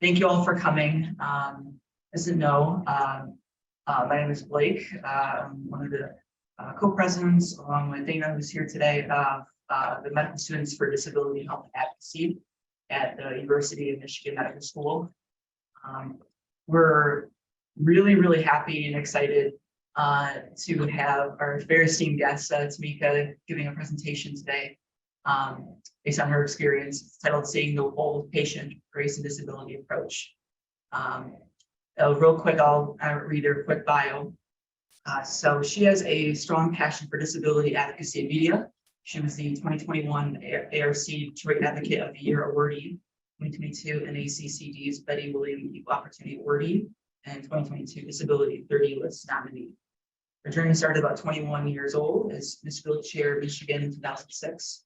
Thank you all for coming. As you know, my name is Blake. I'm one of the co-presidents, along with Dana, who's here today, of the Medical Students for Disability Health and Advocacy at the University of Michigan Medical School. We're really happy and excited to have our very esteemed guest, Tameka, giving a presentation today based on her experience, titled Seeing the Whole Patient, Race and Disability Approach. Real quick, I'll read her quick bio. So she has a strong passion for disability advocacy and media. She was the 2021 ARC Detroit Advocate of the Year Awardee, 2022 NACCD's Betty Williams Equal Opportunity Awardee, and 2022 Disability 30 List nominee. Her journey started about 21 years old as Miss Wheelchair Michigan in 2006.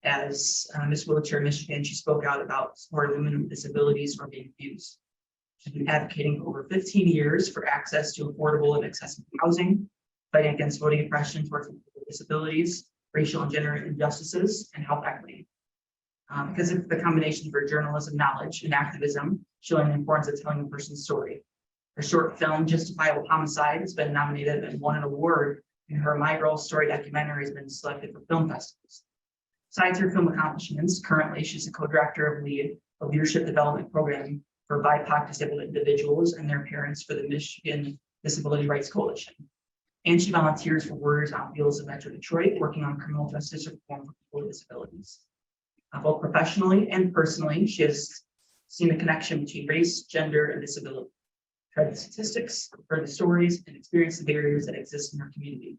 As Miss Wheelchair Michigan, she spoke out about supporting women with disabilities from being abused. She's been advocating for over 15 years for access to affordable and accessible housing, fighting against voting oppression towards people with disabilities, racial and gender injustices, and health equity. Because of the combination of her journalism knowledge and activism, showing the importance of telling a person's story. Her short film, Justifiable Homicide, has been nominated and won an award, and her My Girl Story documentary has been selected for film festivals. Besides her film accomplishments, currently she's a co-director of Leadership Development Program for BIPOC disabled individuals and their parents for the Michigan Disability Rights Coalition. And she volunteers for Warriors on Wheels of Metro Detroit, working on criminal justice reform for people with disabilities. Both professionally and personally, she has seen the connection between race, gender, and disability. Tried the statistics, heard the stories, and experienced the barriers that exist in her community.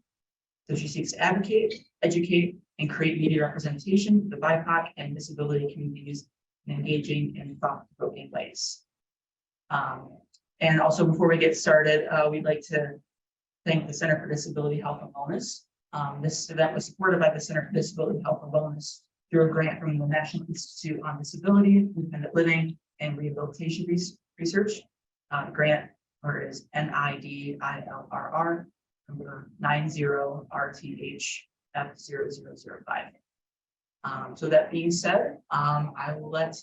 So she seeks to advocate, educate, and create media representation for the BIPOC and disability communities in engaging and thought-provoking ways. And also, before we get started, we'd like to thank the Center for Disability Health and Wellness. This event was supported by the Center for Disability Health and Wellness through a grant from the National Institute on Disability, Independent Living, and Rehabilitation Research. The grant is NIDILRR number 90RTHF0005. So that being said, I will let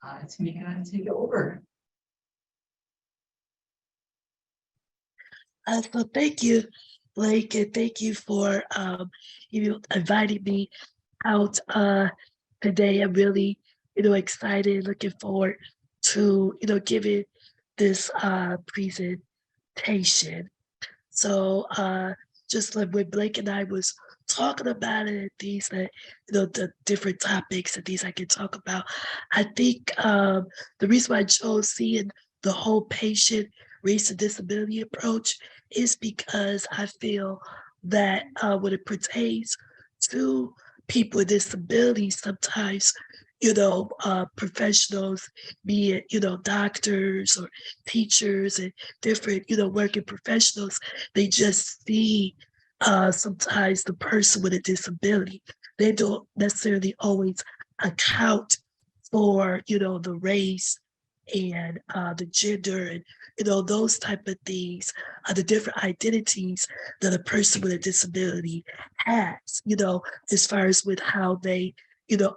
Tameka take it over. So thank you, Blake, and thank you for inviting me out today. I'm really excited, looking forward to giving this presentation. So just like when Blake and I was talking about it, and these that the different topics and these I can talk about, I think the reason why I chose seeing the whole patient race and disability approach is because I feel that when it pertains to people with disabilities, sometimes professionals, be it doctors or teachers and different working professionals, they just see sometimes the person with a disability. They don't necessarily always account for the race and the gender and those type of things, the different identities that a person with a disability has, as far as with how they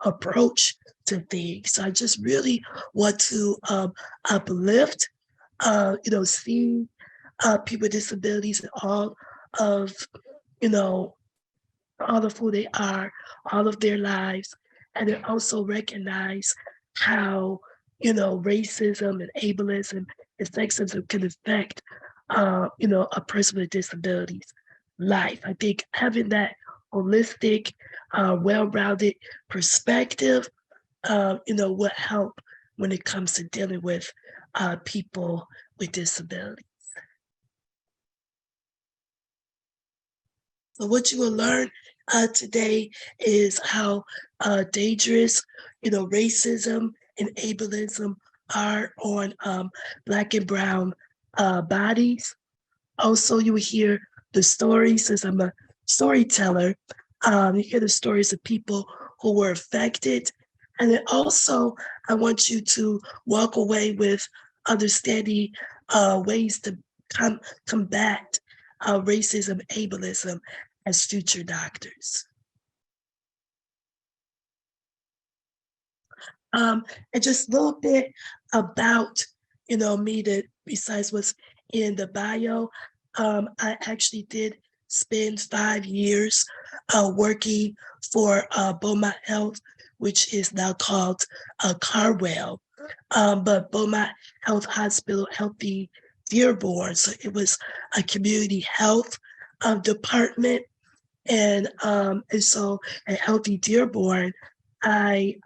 approach to things. So I just really want to uplift seeing people with disabilities and all of who they are, all of their lives, and then also recognize how racism and ableism and sexism can affect a person with disabilities life. I think having that holistic, well-rounded perspective will help when it comes to dealing with people with disabilities. So what you will learn today is how dangerous racism and ableism are on Black and Brown bodies. Also, you will hear the stories, since I'm a storyteller, you hear the stories of people who were affected. And then also, I want you to walk away with understanding ways to combat racism, ableism as future doctors. And just a little bit about, me that besides what's in the bio, I actually did spend 5 years working for Beaumont Health, which is now called Carwell. But Beaumont Health Hospital, Healthy Dearborn. So it was a community health department. And so at Healthy Dearborn, I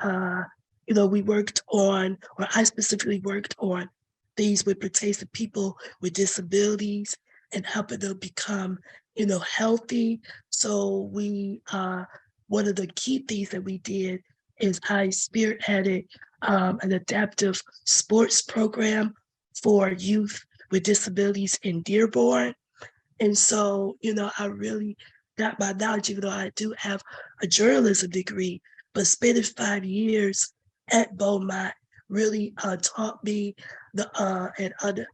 we worked on, or I specifically worked on things with pertains to people with disabilities and helping them become, healthy. So we one of the key things that we did is I spearheaded an adaptive sports program for youth with disabilities in Dearborn. And so, I really got my knowledge, even though I do have a journalism degree, but spending 5 years at Beaumont really taught me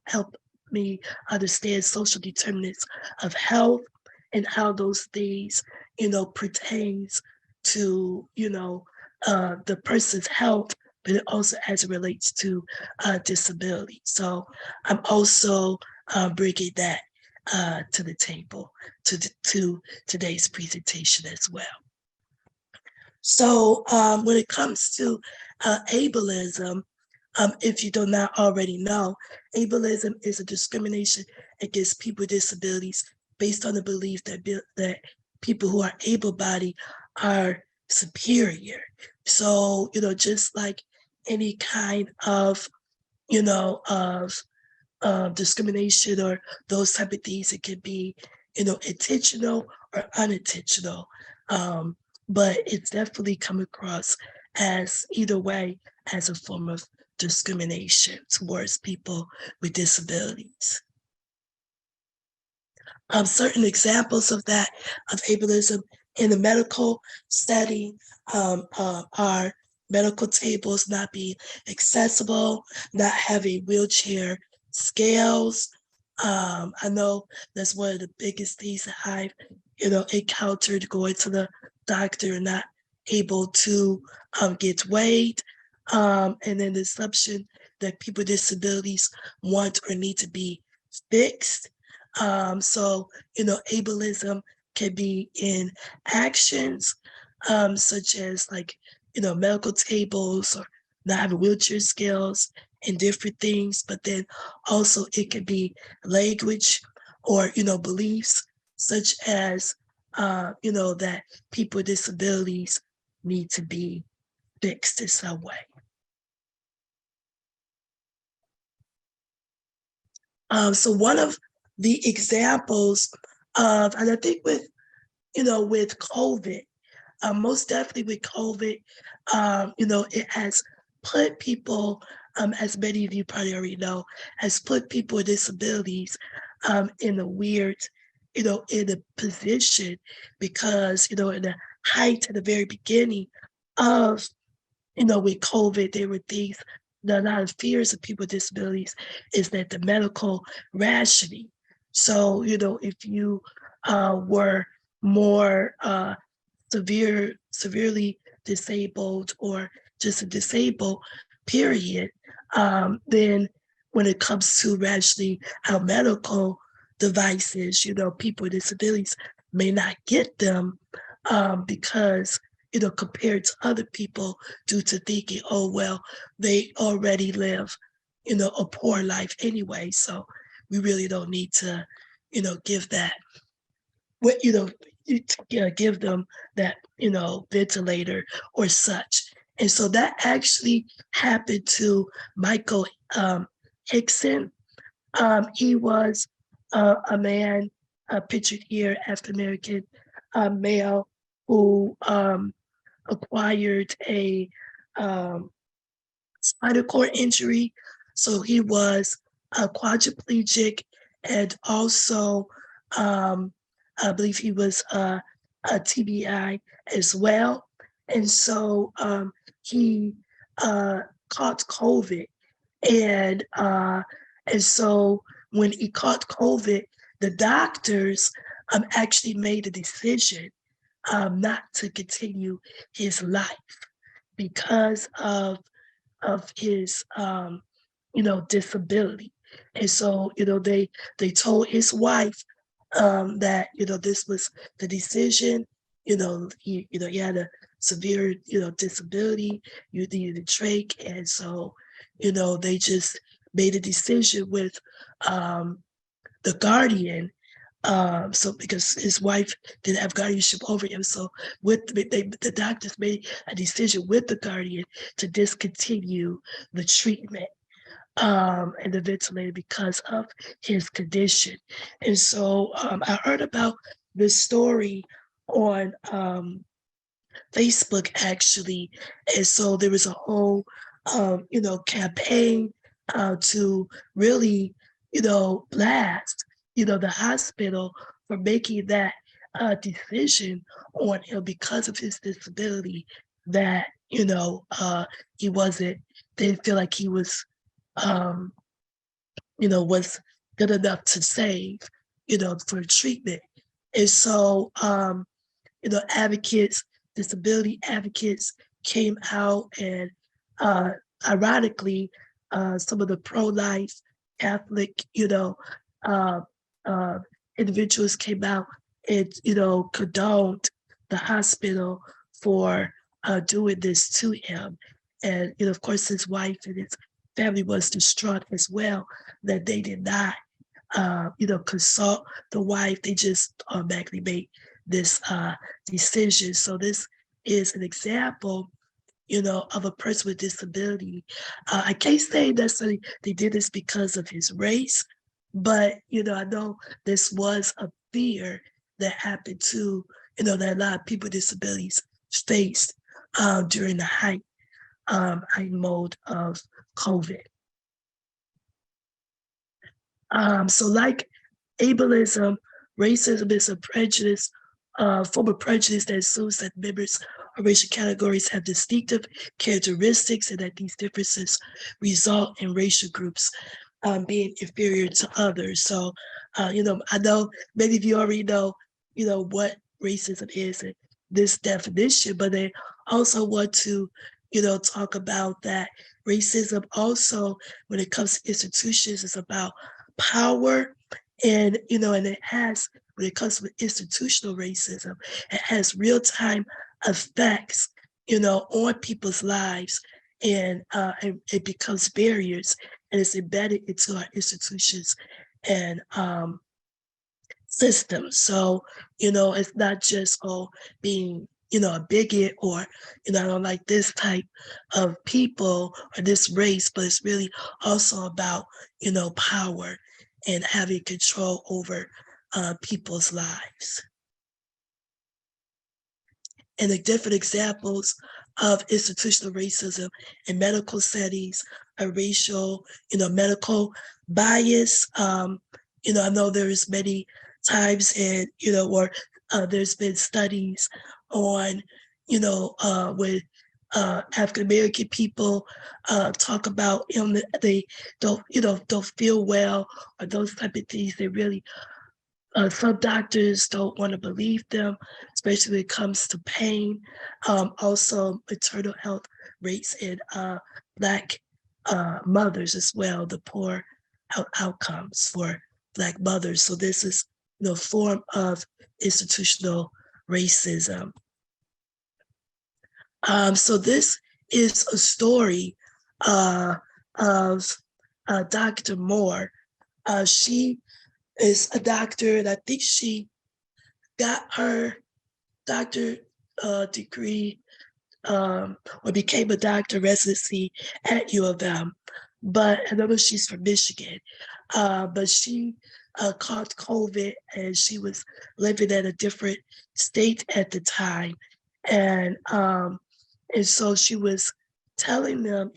helped me understand social determinants of health and how those things, pertains to, the person's health, but it also as it relates to disability. So I'm also bringing that to the table to today's presentation as well. So when it comes to ableism, if you do not already know, ableism is a discrimination against people with disabilities based on the belief that people who are able-bodied are superior. So, just like any kind of, discrimination or those type of things, it can be, intentional or unintentional. But it's definitely come across as either way as a form of discrimination towards people with disabilities. Certain examples of that, of ableism in the medical setting, are medical tables not being accessible, not having wheelchair scales. I know that's one of the biggest things that I've, encountered going to the doctor and not able to get weighed. And then the assumption that people with disabilities want or need to be fixed. So, ableism can be in actions, such as like, medical tables or not having wheelchair skills and different things, but then also it could be language or, beliefs such as, that people with disabilities need to be fixed in some way. So one of the examples of, and I think with COVID, most definitely with COVID, it has put people, as many of you probably already know, has put people with disabilities in a weird, in a position because, in the height at the very beginning of, with COVID, there were things, a lot of fears of people with disabilities is that the medical rationing. So, if you were more severely disabled or just a disabled period, then when it comes to rationing our medical devices, people with disabilities may not get them because, compared to other people due to thinking, oh, well, they already live, a poor life anyway. So we really don't need to, give that, give them that, ventilator or such. And so that actually happened to Michael Hickson. He was a man pictured here, African-American male, who acquired a spinal cord injury. So he was quadriplegic and also I believe he was a TBI as well. And so he caught COVID. And so when he caught COVID, the doctors actually made a decision not to continue his life because of of his, disability. And so, they told his wife that, this was the decision. He had a severe, disability. You needed a trach, and so, they just made a decision with the guardian. So because his wife didn't have guardianship over him, so the doctors made a decision with the guardian to discontinue the treatment and the ventilator because of his condition. And so I heard about this story on Facebook actually. And so there was a whole, campaign to really, blast, the hospital for making that decision on him because of his disability that, he didn't feel like he was, um, was good enough to save, for treatment. And so, advocates, disability advocates came out and ironically, some of the pro-life Catholic, uh, uh, individuals came out and, condoned the hospital for doing this to him. And, of course, his wife and his family was distraught as well that they did not, consult the wife. They just automatically made this decision. So this is an example, of a person with disability. I can't say necessarily they did this because of his race, but, I know this was a fear that happened to, that a lot of people with disabilities faced during the height mode of COVID. So like ableism, racism is a prejudice, form of prejudice that assumes that members of racial categories have distinctive characteristics and that these differences result in racial groups being inferior to others. So, I know many of you already know, what racism is and this definition, but they also want to, talk about that racism also, when it comes to institutions, is about power. And, and it has, when it comes to institutional racism, it has real-time effects, on people's lives, and it becomes barriers, and it's embedded into our institutions and systems. So, it's not just being, a bigot, or, I don't like this type of people or this race, but it's really also about, power and having control over people's lives. And the different examples of institutional racism in medical settings, a racial, medical bias. I know there's many times, and, or there's been studies on, with African American people talk about illness, they don't feel well, or those type of things. They really, some doctors don't want to believe them, especially when it comes to pain. Also, maternal health rates in Black mothers as well, the poor outcomes for Black mothers. So this is, form of institutional racism. So this is a story of Dr. Moore. She is a doctor, and I think she got her doctor degree or became a doctor residency at U-M. But I know she's from Michigan, but she caught COVID, and she was living in a different state at the time. And so she was telling them,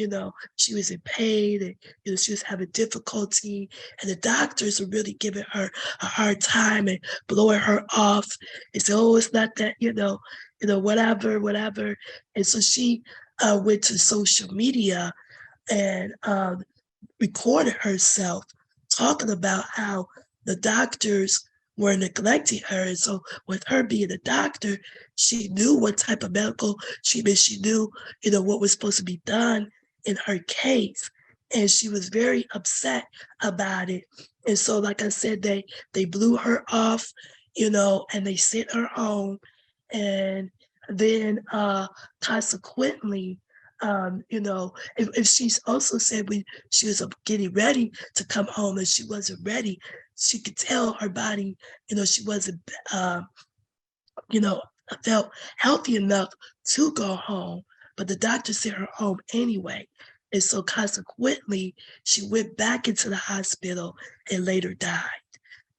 she was in pain, and, she was having difficulty, and the doctors were really giving her a hard time and blowing her off and said, oh, it's not that, whatever. And so she went to social media and recorded herself talking about how the doctors were neglecting her. And so with her being a doctor, she knew what type of medical treatment, she knew, what was supposed to be done. in her case. And she was very upset about it. And so, like I said, they blew her off, and they sent her home. And then consequently, if she's also said when she was getting ready to come home and she wasn't ready, she could tell her body, she wasn't, felt healthy enough to go home, but the doctor sent her home anyway. And so consequently, she went back into the hospital and later died.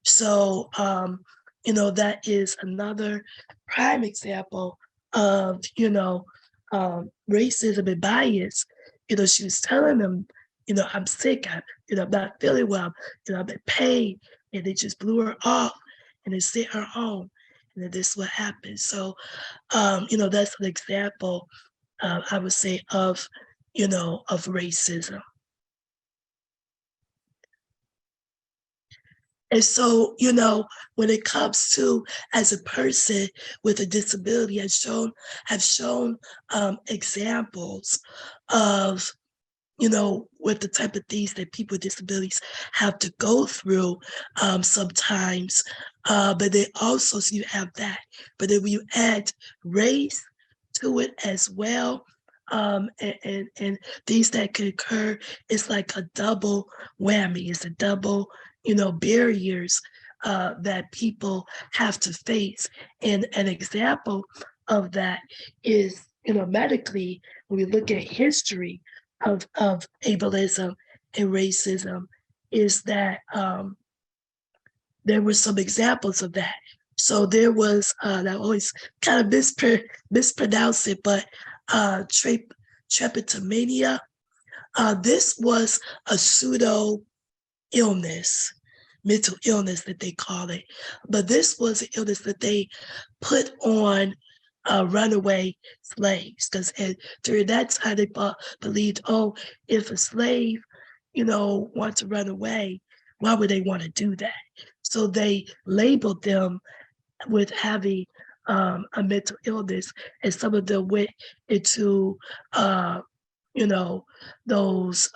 So, that is another prime example of, racism and bias. She was telling them, I'm sick, I'm not feeling well, I'm in pain, and they just blew her off and they sent her home. And then this is what happened. So, that's an example, I would say, of racism. And so, when it comes to as a person with a disability, have shown examples of, with the type of things that people with disabilities have to go through sometimes. But they also, so you have that. But then when you add race to it as well, and things that could occur, it's like a double whammy. It's a double, barriers that people have to face. And an example of that is, medically, when we look at history of ableism and racism, is that there were some examples of that. So there was, I always kind of mispronounce it, but trichotillomania. This was a pseudo illness, mental illness that they call it. But this was an illness that they put on runaway slaves, because during that time they believed, if a slave, wants to run away, why would they want to do that? So they labeled them with having a mental illness, and some of them went into, those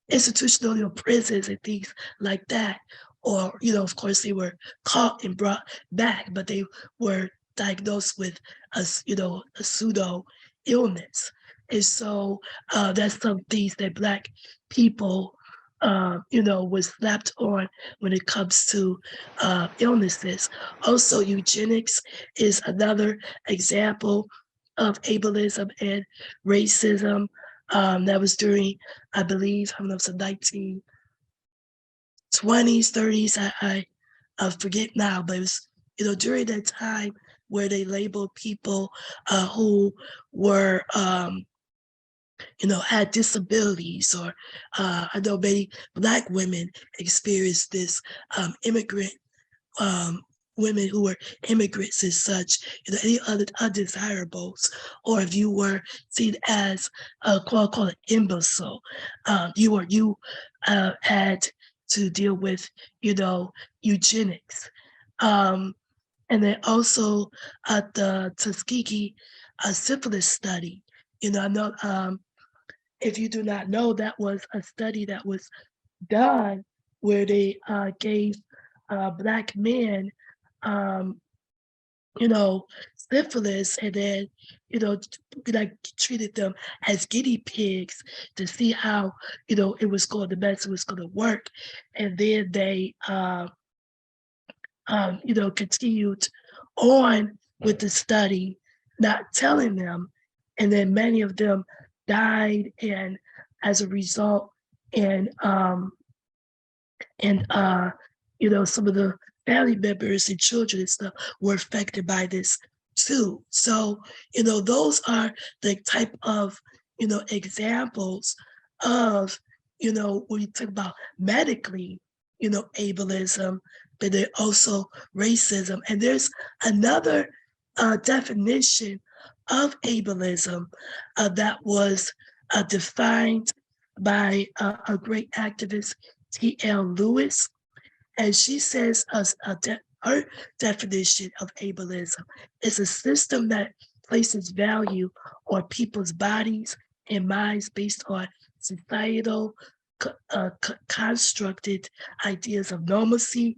institutional prisons and things like that. Or, of course, they were caught and brought back, but they were diagnosed with a pseudo illness. And so that's some things that Black people, was slapped on when it comes to illnesses. Also, eugenics is another example of ableism and racism. That was during, I believe, I don't know, it was the 1920s, 30s. I forget now, but it was, during that time where they labeled people who were, had disabilities, or I know many Black women experienced this, immigrant women who were immigrants and such, any other undesirables, or if you were seen as a quote unquote imbecile, you had to deal with, eugenics. And then also the Tuskegee syphilis study. I know, if you do not know, that was a study that was done where they gave Black men, syphilis, and then, like treated them as guinea pigs to see how, it was going, the medicine was going to work. And then they, continued on with the study, not telling them. And then many of them died, and as a result, and some of the family members and children and stuff were affected by this too. So, those are the type of, examples of, when you talk about medically, ableism, but then also racism. And there's another definition of ableism that was defined by a great activist, T.L. Lewis. And she says her definition of ableism is a system that places value on people's bodies and minds based on societal constructed ideas of normalcy,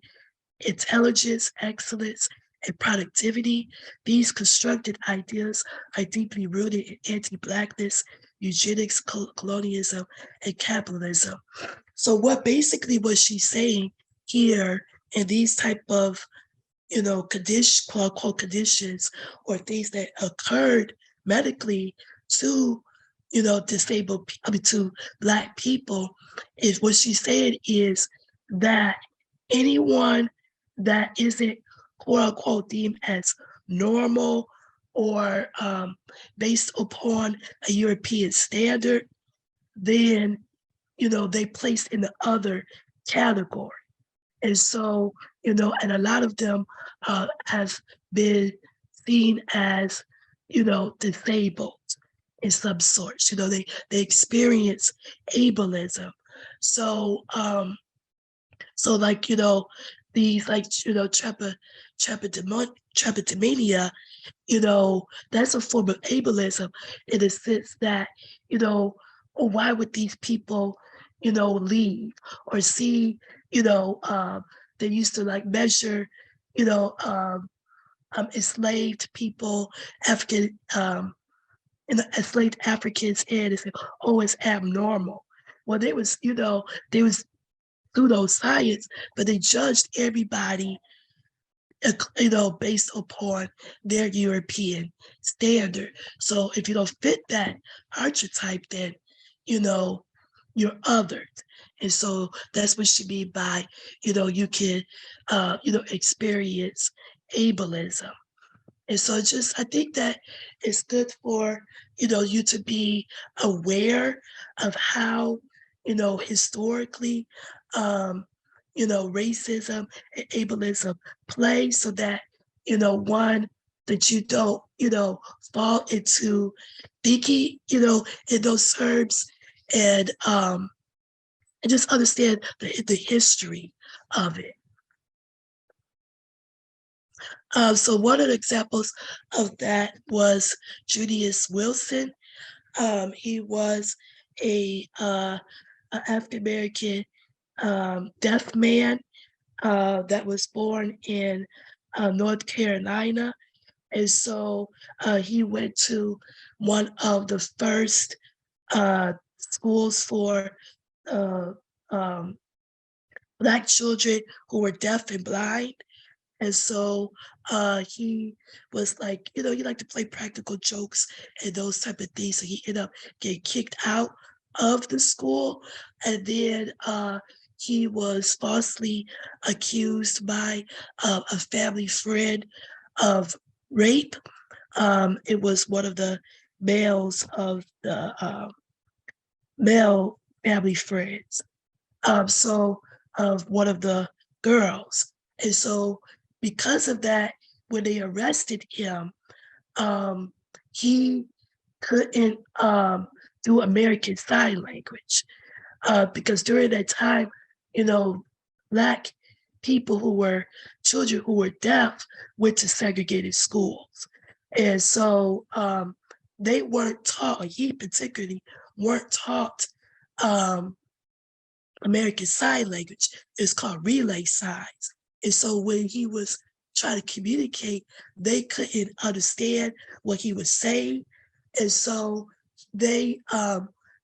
intelligence, excellence, and productivity. These constructed ideas are deeply rooted in anti-Blackness, eugenics, colonialism, and capitalism. So what she's saying here in these type of, quote unquote conditions or things that occurred medically to, disabled, to Black people, is what she's saying is that anyone that isn't quote unquote deemed as normal or based upon a European standard, then, they placed in the other category. And so, and a lot of them have been seen as, disabled in some sorts. They experience ableism. So, so like, these like, trichotomania, that's a form of ableism in the sense that, why would these people, leave or see, they used to like measure, you know, um, enslaved people, African, enslaved Africans in and say, oh, it's abnormal. Well, there was pseudoscience, but they judged everybody, based upon their European standard. So if you don't fit that archetype, then, you're othered. And so that's what she mean by, you can, experience ableism. And so I think that it's good for, you to be aware of how, historically, um, racism and ableism play so that, one, that you don't, fall into thinking, in those terms and just understand the history of it. So one of the examples of that was Junius Wilson. He was a African American deaf man that was born in North Carolina, and so he went to one of the first schools for uh, um, Black children who were deaf and blind. And so he was like, he liked to play practical jokes and those type of things. So he ended up getting kicked out of the school. And then he was falsely accused by a family friend of rape. It was one of the males of the male family friends. So of one of the girls. And so because of that, when they arrested him, he couldn't do American Sign Language because during that time, Black people who were children who were deaf went to segregated schools. And so they weren't taught, or he particularly weren't taught American Sign Language. It's called relay signs. And so when he was trying to communicate, they couldn't understand what he was saying. And so they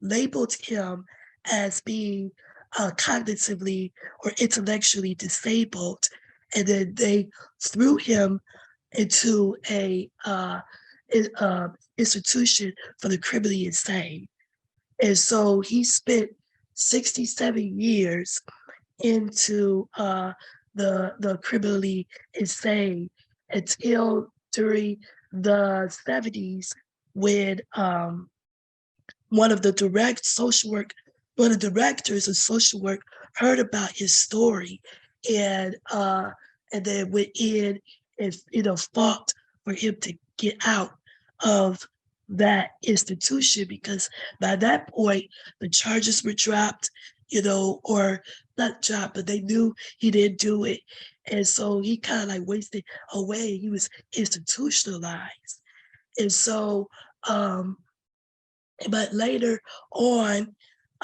labeled him as being cognitively or intellectually disabled. And then they threw him into a institution for the criminally insane. And so he spent 67 years into the criminally insane until during the 70s when one of the directors of social work heard about his story and then went in and fought for him to get out of that institution, because by that point the charges were dropped, or not dropped, but they knew he didn't do it. And so he kind of like wasted away. He was institutionalized. And so But later on,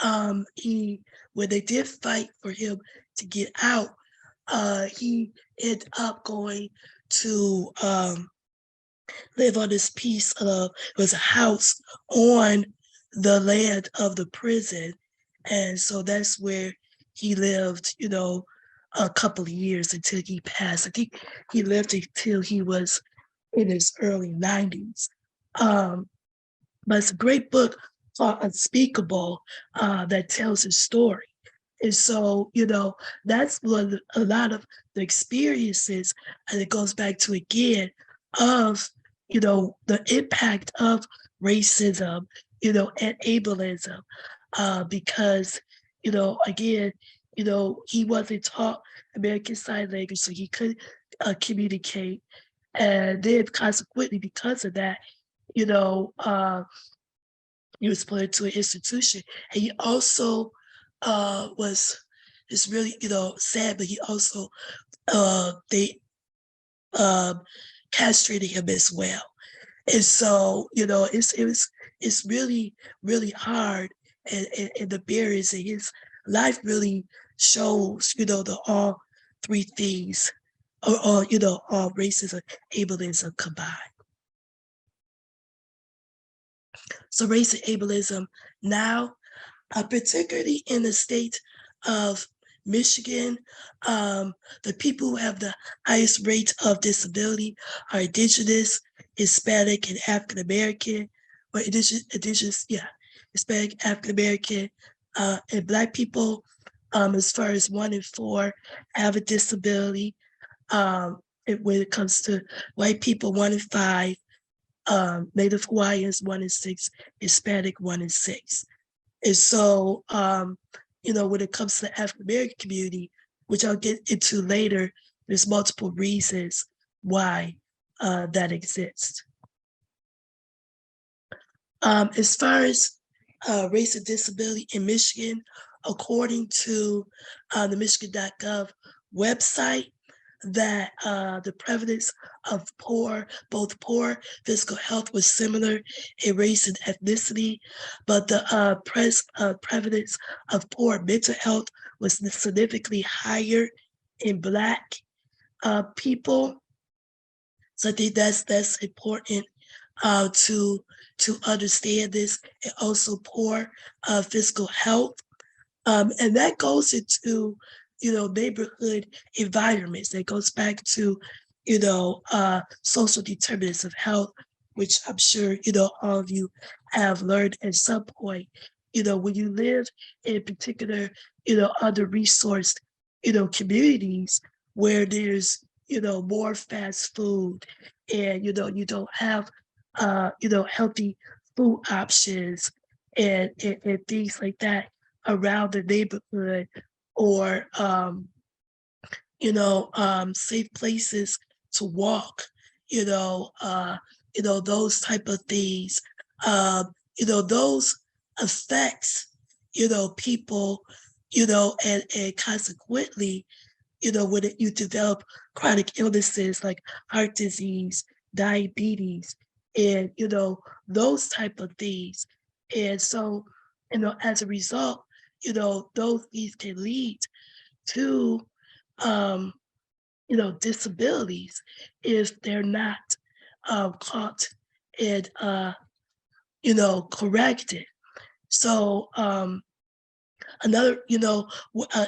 when they did fight for him to get out, he ended up going to live on this piece of, it was a house on the land of the prison. And so that's where he lived, a couple of years until he passed. I think he lived until he was in his early 90s. But it's a great book called Unspeakable that tells his story. And so, that's what a lot of the experiences, and it goes back to again, of, the impact of racism, and ableism, because, again, he wasn't taught American Sign Language, so he couldn't communicate. And then consequently, because of that, you know, uh, he was put into an institution. And he also it's really, sad, but he also, they castrated him as well. And so, it's really, really hard. And the barriers in his life really shows, the all three things, or all, all racism, ableism combined. So race and ableism now, particularly in the state of Michigan, the people who have the highest rate of disability are Indigenous, Hispanic, and African American, or Indigenous, yeah, Hispanic, African American, and Black people. As far as 1 in 4 have a disability. When it comes to white people, 1 in 5. Native Hawaiians, 1 in 6, Hispanic, 1 in 6. And so, when it comes to the African American community, which I'll get into later, there's multiple reasons why that exists. As far as race and disability in Michigan, according to the Michigan.gov website, that the prevalence of both poor physical health was similar in race and ethnicity, but the prevalence of poor mental health was significantly higher in Black people. So I think that's important to understand this, and also poor physical health. And that goes into, neighborhood environments. That goes back to, social determinants of health, which I'm sure, all of you have learned at some point. When you live in particular, under-resourced, communities where there's, more fast food, and, you don't have, healthy food options, and things like that around the neighborhood, or safe places to walk, those type of things, those affects, people, and consequently, when you develop chronic illnesses like heart disease, diabetes, and, those type of things. And so, as a result, those things can lead to, um, disabilities if they're not caught and, corrected. So, another,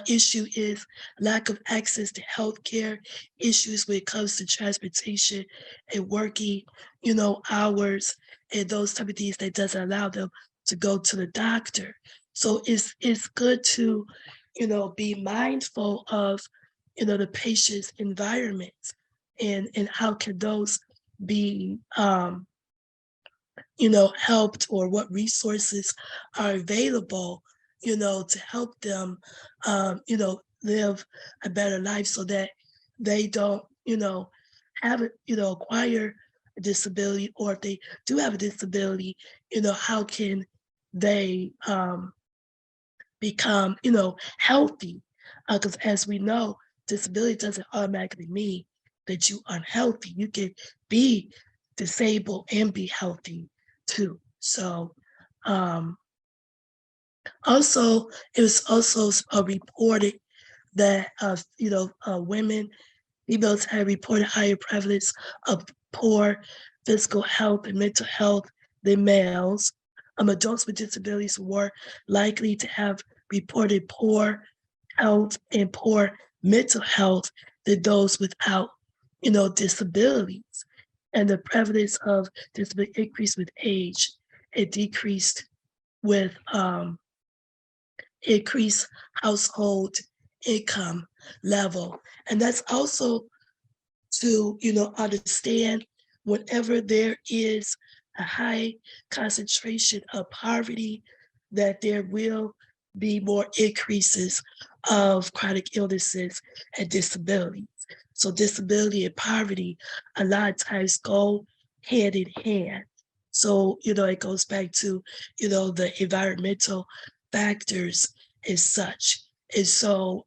issue is lack of access to healthcare, issues when it comes to transportation and working, hours, and those type of things that doesn't allow them to go to the doctor. So it's good to, be mindful of, the patient's environments, and how can those be, helped, or what resources are available, to help them, live a better life, so that they don't, have it, acquire a disability, or if they do have a disability, how can they become, healthy? Because as we know, disability doesn't automatically mean that you unhealthy. You can be disabled and be healthy too. So Also, it was also reported that women, females had reported higher prevalence of poor physical health and mental health than males. Adults with disabilities were likely to have reported poor health and poor mental health than those without, disabilities. And the prevalence of disability increased with age. It decreased with increased household income level. And that's also to, understand whenever there is a high concentration of poverty, that there will be more increases of chronic illnesses and disabilities. So disability and poverty a lot of times go hand in hand. So, it goes back to, the environmental factors and such. And so,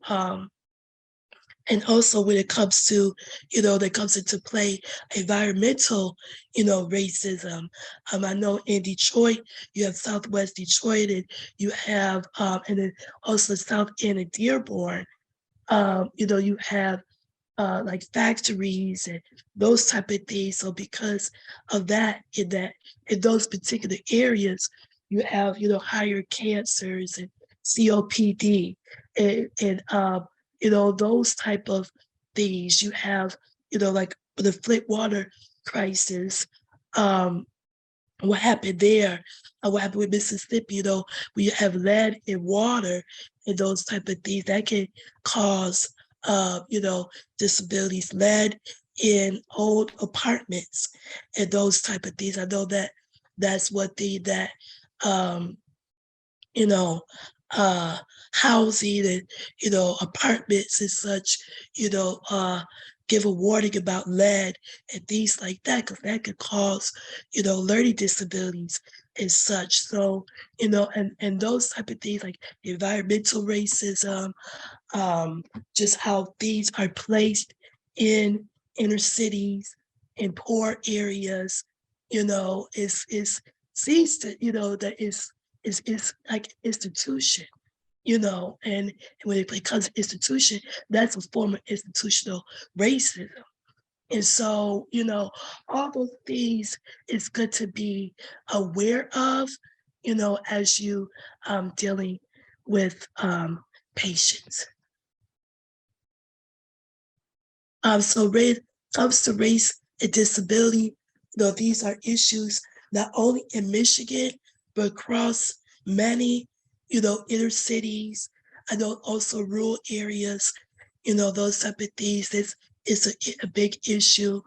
and also when it comes to, that comes into play environmental, racism. I know in Detroit, you have Southwest Detroit, and you have, and then also South End and Dearborn, you have like factories and those type of things. So because of that, in those particular areas, you have, higher cancers and COPD and those type of things. You have, like the Flint water crisis. What happened there, what happened with Mississippi, we have lead in water and those type of things that can cause, disabilities, lead in old apartments and those type of things. I know that that's what um, you know, housing and, apartments and such, give a warning about lead and things like that, because that could cause, learning disabilities and such. So, and those type of things like environmental racism, just how things are placed in inner cities, in poor areas, is seems to, that is like institution, and when it becomes institution, that's a form of institutional racism. And so, all those things is good to be aware of, as you dealing with patients. So when it comes to race and disability, these are issues not only in Michigan, but across many, inner cities. I know also rural areas, those type of things. This is a big issue.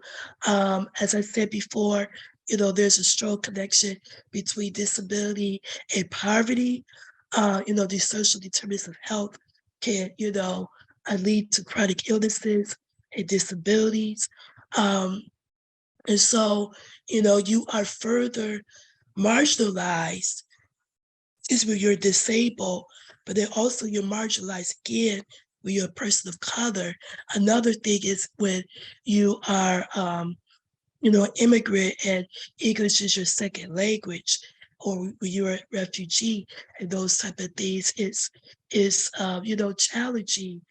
As I said before, there's a strong connection between disability and poverty. The social determinants of health can, lead to chronic illnesses and disabilities. And so, you are further marginalized is when you're disabled, but then also you're marginalized again when you're a person of color. Another thing is when you are, an immigrant and English is your second language, or when you're a refugee and those type of things, it's challenging.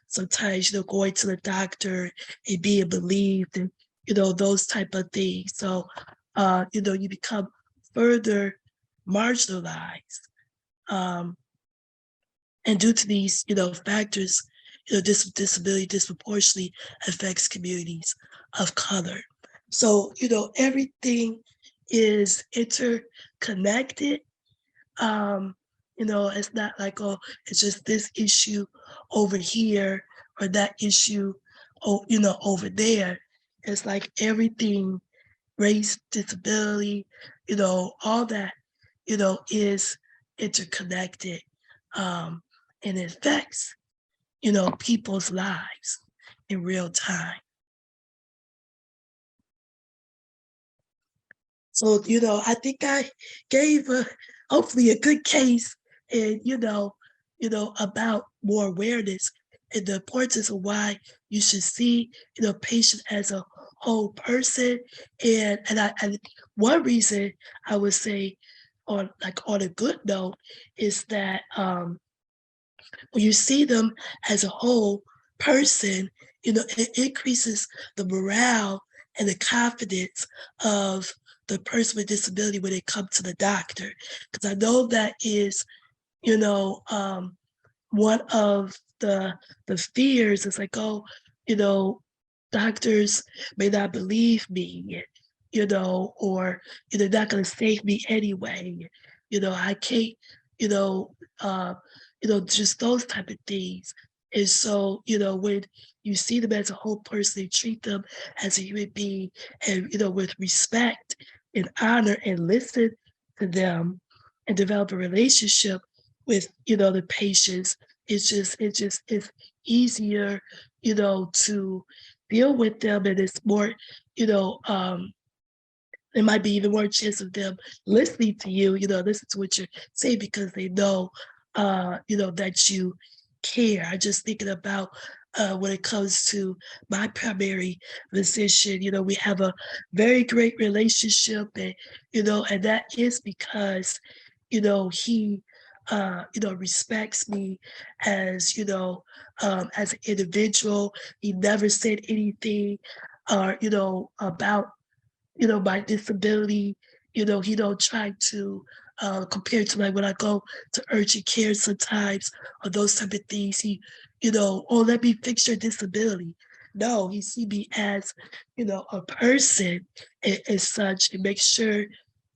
Sometimes, going to the doctor and being believed and, those type of things. So, you become further marginalized. And due to these, factors, disability disproportionately affects communities of color. So, everything is interconnected. It's not like, oh, it's just this issue over here or that issue, over there. It's like everything, race, disability, all that, is interconnected, and it affects, people's lives in real time. So, I think I gave hopefully a good case and, about more awareness and the importance of why you should see, patient as a whole person. And one reason I would say on a good note is that when you see them as a whole person, it increases the morale and the confidence of the person with disability when they come to the doctor. Because I know that is, one of the fears is like, oh, you know, doctors may not believe me, or they're not going to save me anyway. I can't, you know, uh, just those type of things. And so, when you see them as a whole person, you treat them as a human being, and with respect and honor, and listen to them, and develop a relationship with the patients. It's easier, to deal with them, and it's more, you know, um, there might be even more chance of them listening to you, listen to what you're saying, because they know, that you care. I'm just thinking about when it comes to my primary physician, we have a very great relationship, and that is because, he, respects me as, as an individual. He never said anything, about my disability. He don't try to compare to, like, when I go to urgent care sometimes, or those type of things. He, oh, let me fix your disability. No, he see me as, a person, and such, and make sure,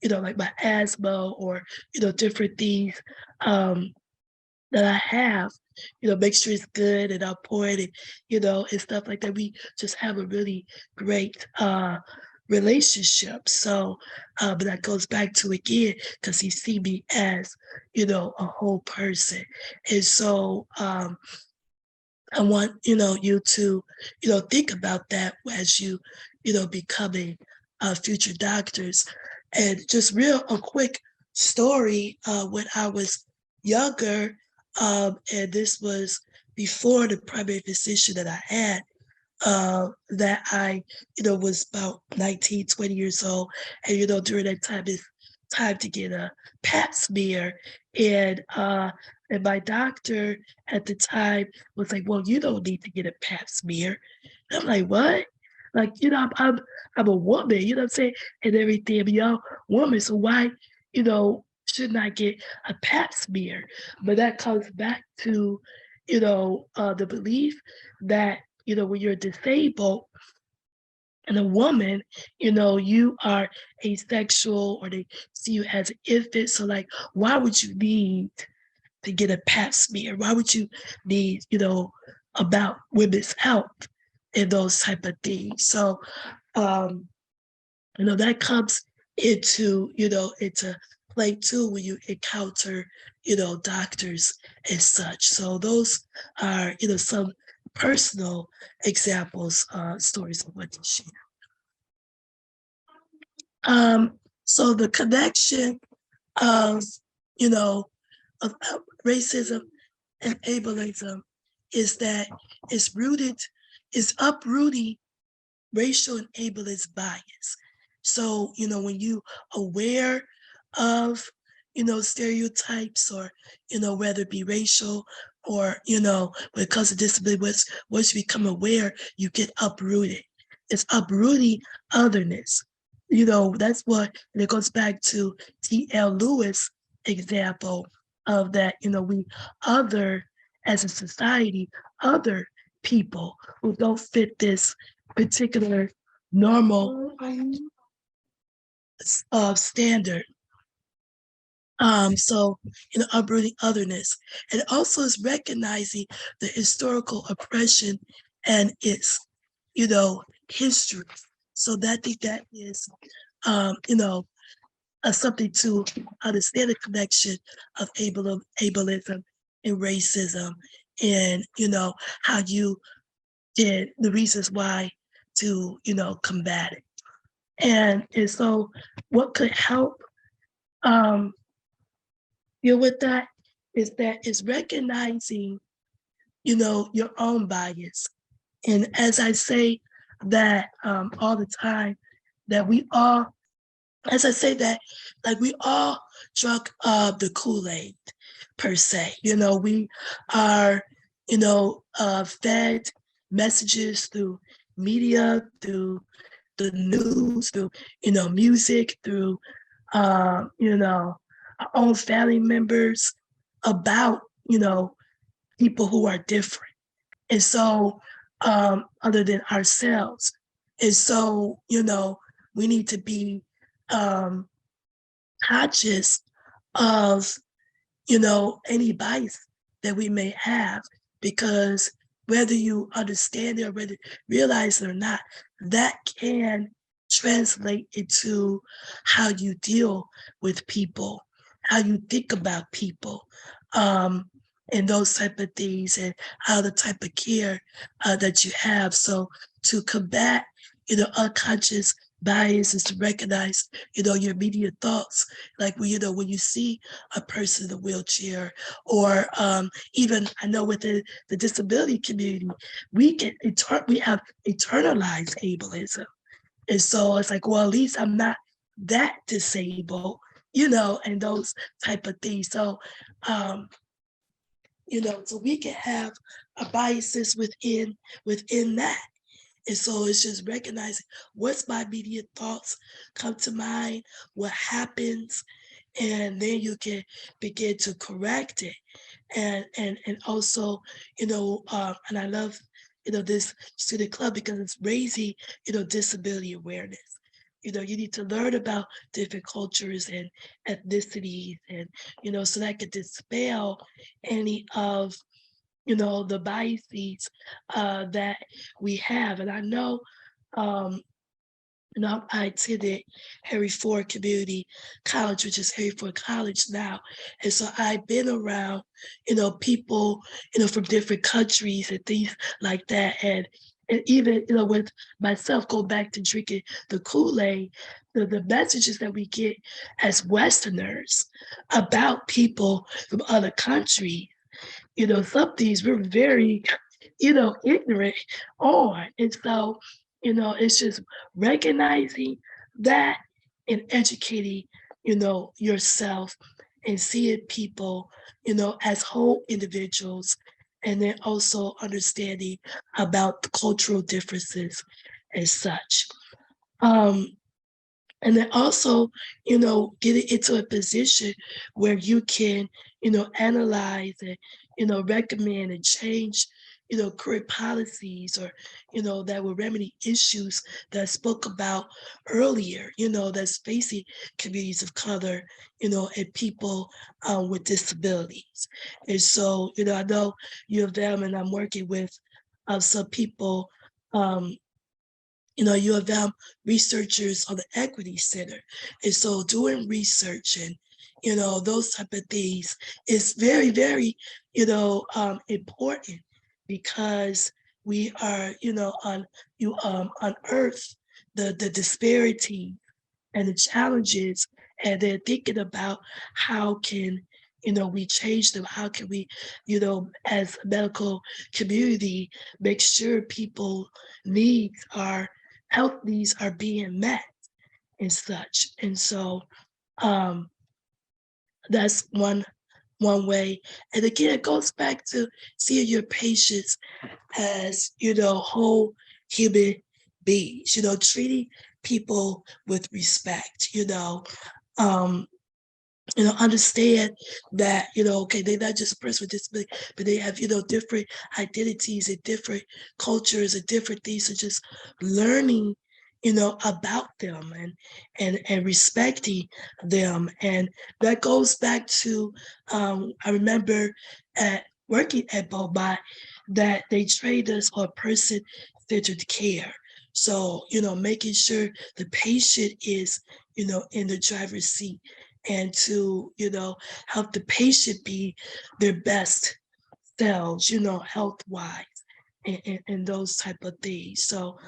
like my asthma, or, different things that I have, make sure it's good and on point, and, and stuff like that. We just have a really great relationship. So, but that goes back to, again, because he see me as, a whole person. And so I want, you to, think about that as you, becoming future doctors. And just a quick story, when I was younger, and this was before the primary physician that I had, that I, was about 19, 20 years old. And, during that time, it's time to get a pap smear. And, uh, and my doctor at the time was like, well, you don't need to get a pap smear. And I'm like, what? Like, I'm a woman, you know what I'm saying? And everything, but y'all woman, so why, shouldn't I get a pap smear? But that comes back to, the belief that, when you're disabled and a woman, you are asexual, or they see you as an infant. So, like, why would you need to get a pap smear? Why would you need, about women's health and those type of things? So, um, that comes into play too when you encounter, doctors and such. So those are, some personal examples, stories of what to share. So the connection of, you know, of racism and ableism is that it's uprooting racial and ableist bias. So, when you aware of, stereotypes, or, whether it be racial, or, when it comes to disability, once you become aware, you get uprooted. It's uprooting otherness. That's what, and it goes back to T.L. Lewis example of that, we other, as a society, other people who don't fit this particular normal standard. So, uprooting otherness. And also is recognizing the historical oppression and its, history. So I think that is, something to understand the connection of ableism and racism, and, how you did the reasons why to, combat it. And so what could help deal with that is recognizing, your own bias. And as I say that all the time, that we all as I say that, like we all drunk the Kool-Aid per se. We are, fed messages through media, through the news, through, music, through, our own family members about, people who are different. And so, other than ourselves. And so, we need to be um, conscious of, any bias that we may have, because whether you understand it or whether realize it or not, that can translate into how you deal with people, how you think about people, and those type of things, and how the type of care that you have. So to combat, unconscious bias is to recognize, your immediate thoughts. Like when you see a person in a wheelchair, or even I know within the disability community, we have internalized ableism. And so it's like, well, at least I'm not that disabled, and those type of things. So so we can have biases within that. And so it's just recognizing what's my immediate thoughts come to mind, what happens, and then you can begin to correct it. And also, and I love, this student club because it's raising, disability awareness. You need to learn about different cultures and ethnicities, and, so that could dispel any of, the biases that we have. And I know, I attended Henry Ford Community College, which is Henry Ford College now. And so I've been around, people, from different countries and things like that. And even, with myself, go back to drinking the Kool-Aid, the messages that we get as Westerners about people from other countries, some things we're very, ignorant on. And so, it's just recognizing that and educating, yourself, and seeing people, as whole individuals, and then also understanding about the cultural differences and such. Um, and then also, getting into a position where you can, analyze and, recommend and change, current policies, or, that will remedy issues that I spoke about earlier, that's facing communities of color, and people with disabilities. And so, I know U of M, and I'm working with some people, U of M researchers on the Equity Center. And so doing research and, those type of things is very, very, important, because we are, unearth the disparity and the challenges, and then thinking about how can, we change them, how can we, as a medical community, make sure people needs are health needs are being met and such. And so that's one way. And again, it goes back to seeing your patients as, whole human beings, treating people with respect, understand that, okay, they're not just a person with disability, but they have, different identities and different cultures and different things. So just learning, about them, and respecting them. And that goes back to, I remember at working at Bobot that they trained us on person-centered care. So, making sure the patient is, in the driver's seat, and to, help the patient be their best selves, health-wise, and those type of things. So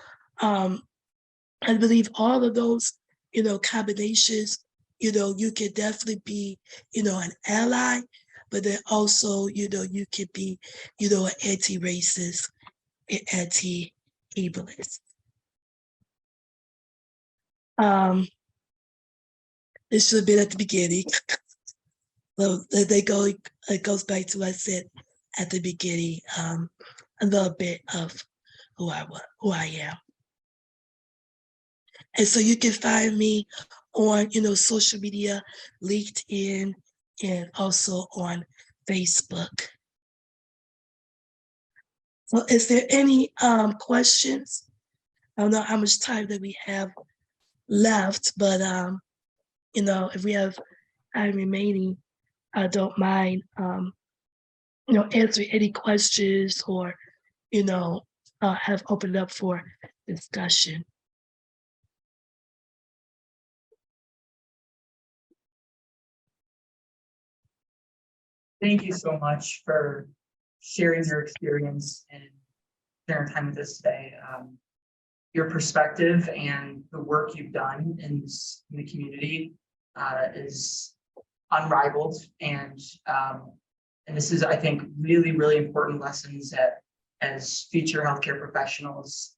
I believe all of those, combinations, you can definitely be, an ally, but then also, you could be, an anti-racist and anti-ableist. It should have been at the beginning. So it goes back to what I said at the beginning, a little bit of who I am. And so you can find me on, social media, LinkedIn, and also on Facebook. So is there any questions? I don't know how much time that we have left, but if we have time remaining, I don't mind answering any questions or, have opened up for discussion. Thank you so much for sharing your experience and sharing time with us today. Your perspective and the work you've done in the community is unrivaled, and this is, I think, really, really important lessons that as future healthcare professionals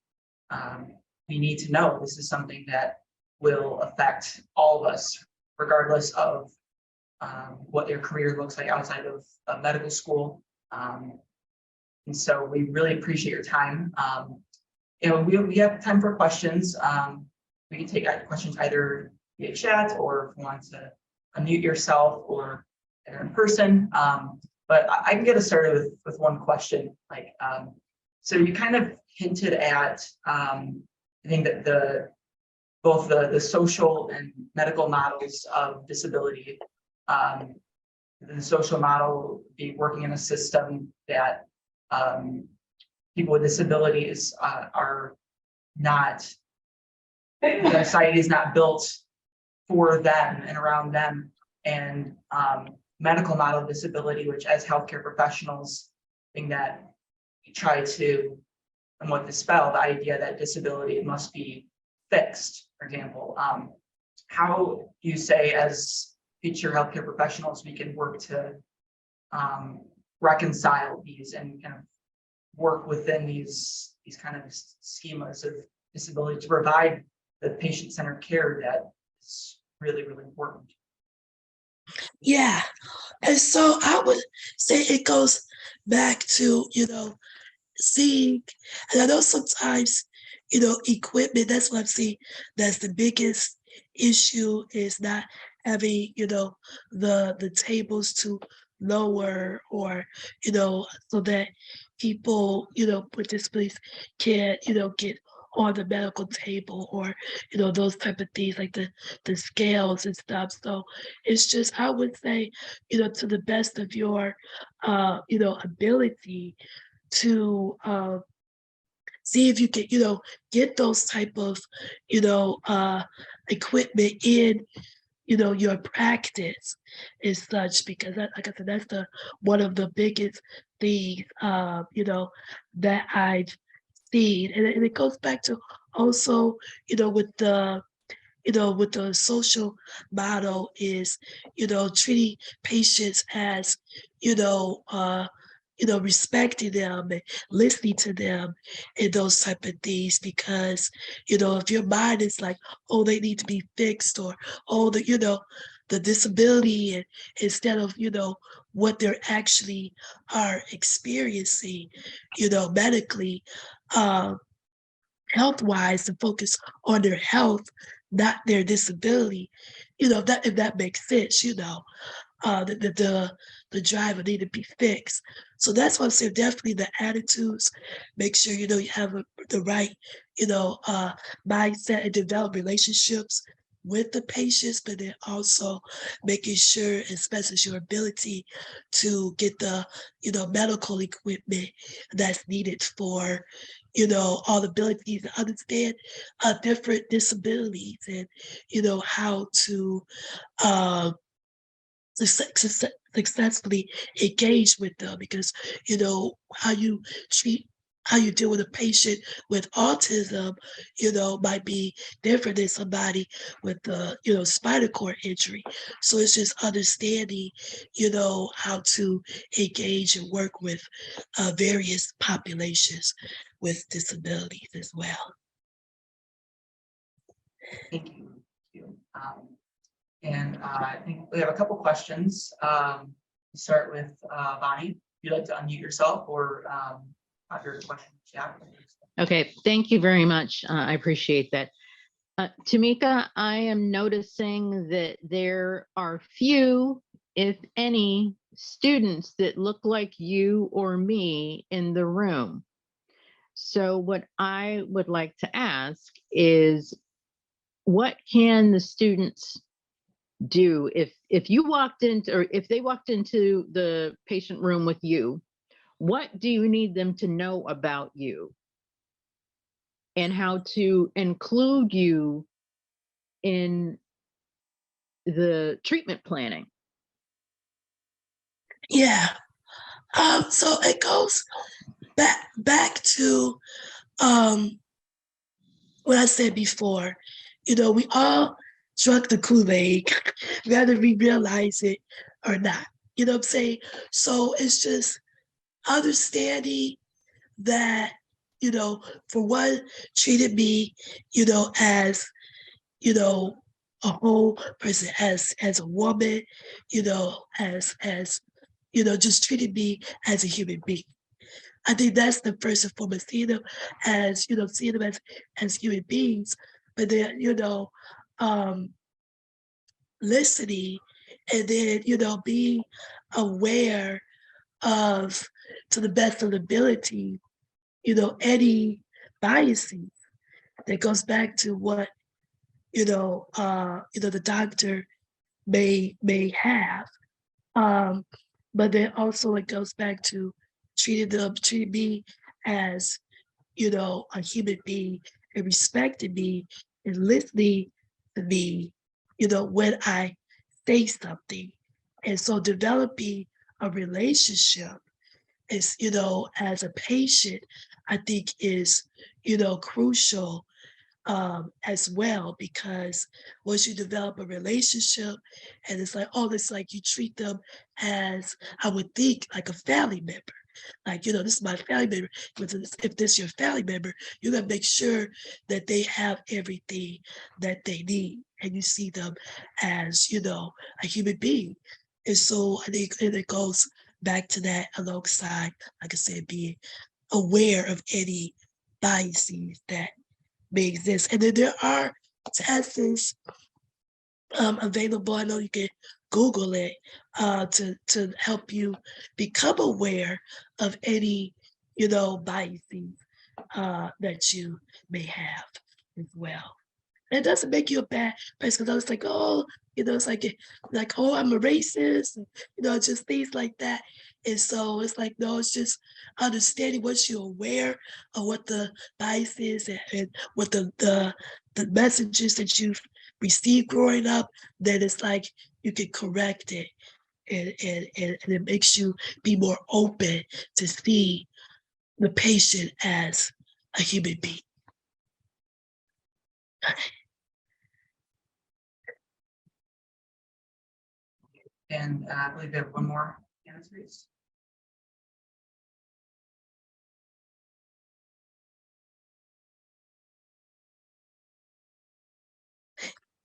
we need to know. This is something that will affect all of us, regardless of what their career looks like outside of medical school. And so we really appreciate your time. We have time for questions. We can take questions either via chat, or if you want to unmute yourself, or in person. But I can get us started with one question. So you kind of hinted at, I think that both the social and medical models of disability. The social model be working in a system that people with disabilities are not, the society is not built for them and around them, and medical model of disability, which as healthcare professionals, thing that we try to somewhat dispel, the idea that disability must be fixed, for example. How do you say, as future healthcare professionals, we can work to reconcile these and kind of work within these kind of schemas of disability to provide the patient-centered care that is really, really important? Yeah. And so I would say it goes back to, seeing, and I know sometimes, equipment, that's what I'm seeing, that's the biggest issue, is not having, the tables to lower, or, so that people, with disabilities can, get on the medical table, or, those type of things, like the scales and stuff. So it's just, I would say, to the best of your, ability to see if you can, get those type of, equipment in, your practice as such, because that, like I said, that's one of the biggest things, that I've seen. And it goes back to also, with the social model, is, treating patients as, respecting them and listening to them and those type of things. Because, if your mind is like, oh, they need to be fixed, or, oh, the disability, and instead of, what they're actually are experiencing, medically, health-wise, to focus on their health, not their disability, if that makes sense, the driver need to be fixed. So that's why I'm saying, definitely the attitudes, make sure, you have the right, mindset, and develop relationships with the patients, but then also making sure, as best as your ability, to get the, medical equipment that's needed for, all the abilities to understand different disabilities, and, how to successfully engage with them. Because, how you deal with a patient with autism, might be different than somebody with a, spinal cord injury. So it's just understanding, how to engage and work with various populations with disabilities as well. Thank you. And I think we have a couple questions. Start with Bonnie. If you'd like to unmute yourself or pop your question in the chat. Okay, thank you very much. I appreciate that. Tameka, I am noticing that there are few, if any, students that look like you or me in the room. So what I would like to ask is, what can the students do if you walked into, or if they walked into the patient room with you, what do you need them to know about you and how to include you in the treatment planning? Yeah. So it goes back to what I said before. We all drunk the Kool-Aid, whether we realize it or not. You know what I'm saying? So it's just understanding that, for one, treated me, as, a whole person, as a woman, as just treated me as a human being. I think that's the first and foremost, seeing them as, seeing them as human beings, but then, listening, and then, being aware of, to the best of the ability, any biases. That goes back to what, the doctor may have. But then also it goes back to treating me as, a human being, and respecting me and listening to me, when I say something. And so developing a relationship is, as a patient, I think is, crucial as well, because once you develop a relationship and it's like, oh, it's like you treat them as, I would think, like a family member. Like, this is my family member. If this is your family member, you gotta make sure that they have everything that they need, and you see them as, a human being. And so I think it goes back to that, alongside, like I said, being aware of any biases that may exist. And then there are tests available. I know you can Google it to help you become aware of any, biases that you may have as well. And it doesn't make you a bad person, because I was like, oh, it's like, oh, I'm a racist, and, just things like that. And so it's like, no, it's just understanding, once you're aware of what the bias is, and what the messages that you've received growing up, then it's like you can correct it, and it makes you be more open to see the patient as a human being. And I believe we have one more answer.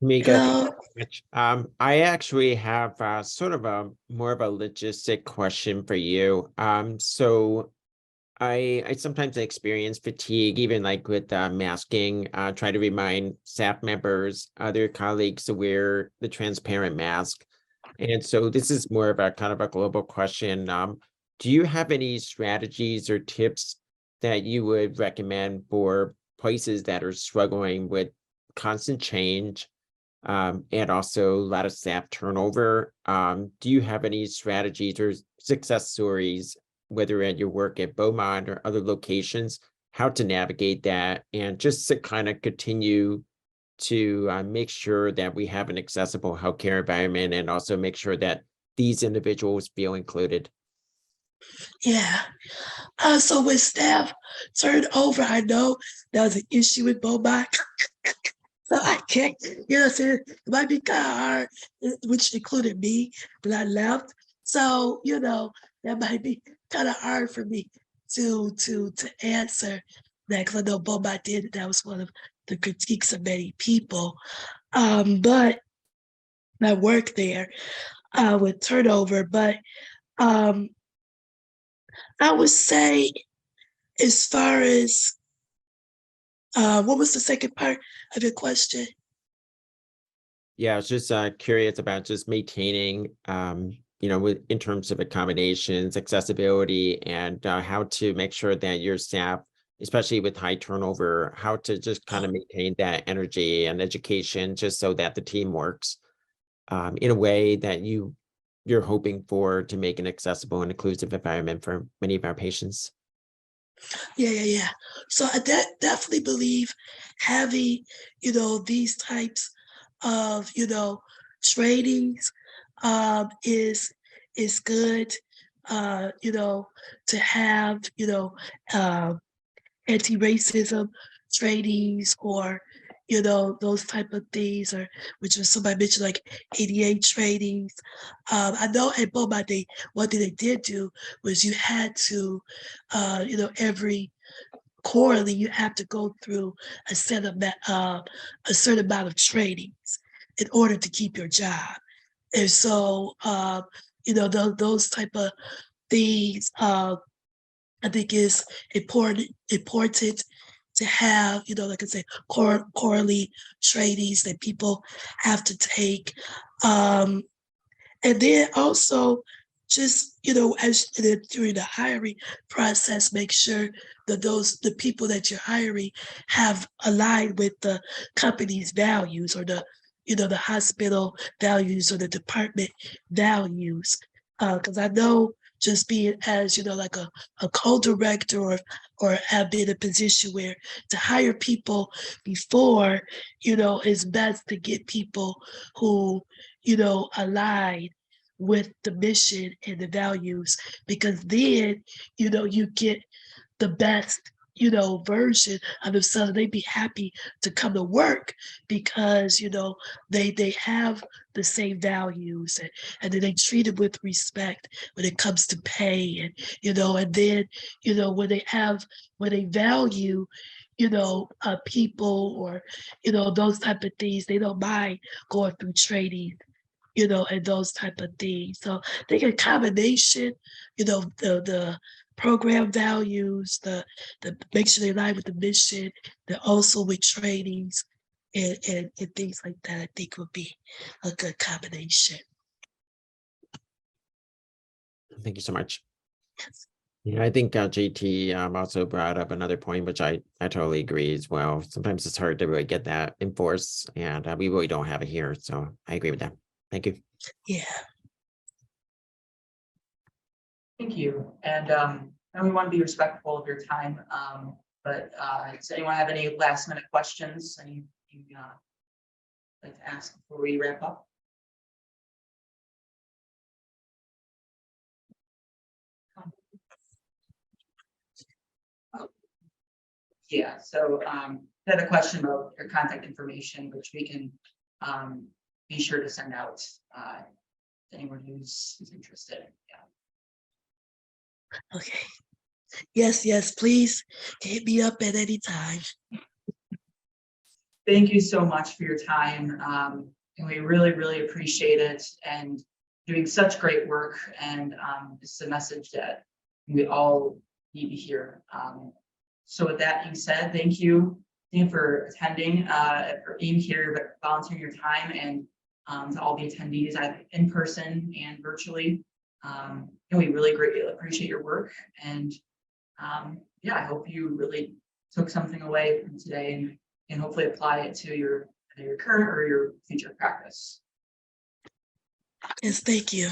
Tameka, I actually have sort of a more of a logistic question for you. So I sometimes experience fatigue, even like with masking, try to remind staff members, other colleagues to wear the transparent mask. And so this is more of a kind of a global question. Do you have any strategies or tips that you would recommend for places that are struggling with constant change, and also a lot of staff turnover? Do you have any strategies or success stories, whether at your work at Beaumont or other locations, how to navigate that, and just to kind of continue to make sure that we have an accessible healthcare environment, and also make sure that these individuals feel included? Yeah. So with staff turnover, I know that was an issue with Beaumont. So I can't, saying, it might be kind of hard, which included me when I left. So, that might be kind of hard for me to answer that, because I know Beaumont did. That was one of the critiques of many people. But work there with turnover, but I would say as far as what was the second part of your question? Yeah, I was just curious about just maintaining, in terms of accommodations, accessibility, and how to make sure that your staff, especially with high turnover, how to just kind of maintain that energy and education, just so that the team works in a way that you're hoping for to make an accessible and inclusive environment for many of our patients. Yeah. So I definitely believe having, these types of, trainings is good, to have, anti-racism trainings or, those type of things, or which was somebody mentioned like ADA trainings. I know at Beaumont, one thing they did do was you had to, every quarterly you have to go through a certain amount of trainings in order to keep your job. And so, those type of things, I think is important to have, like I said, quarterly trainings that people have to take. And then also just, as during the hiring process, make sure that the people that you're hiring have aligned with the company's values, or the hospital values, or the department values. Because I know just being as, like a co-director, or have been in a position where to hire people before, it's best to get people who, align with the mission and the values, because then, you get the best, version of themselves. They'd be happy to come to work because, they have the same values, and then they treat it with respect when it comes to pay, and then, when they value, people, or, those type of things, they don't mind going through training, and those type of things. So I think a combination, the program values, the make sure they align with the mission, then also with trainings and things like that, I think would be a good combination. Thank you so much. Yes. Yeah, I think JT also brought up another point, which I totally agree as well. Sometimes it's hard to really get that enforced, and we really don't have it here. So I agree with that. Thank you. Yeah. Thank you. And we want to be respectful of your time. But does anyone have any last minute questions? Anything like to ask before we wrap up? Yeah, so I had a question about your contact information, which we can be sure to send out to anyone who's interested. Yeah. Okay. Yes, please hit me up at any time. Thank you so much for your time. And we really, really appreciate it, and doing such great work. And it's a message that we all need to hear. So with that being said, thank you for attending, for being here, volunteering your time, and to all the attendees in person and virtually. And we really greatly appreciate your work. And yeah, I hope you really took something away from today, and hopefully apply it to your current or your future practice. Yes, thank you.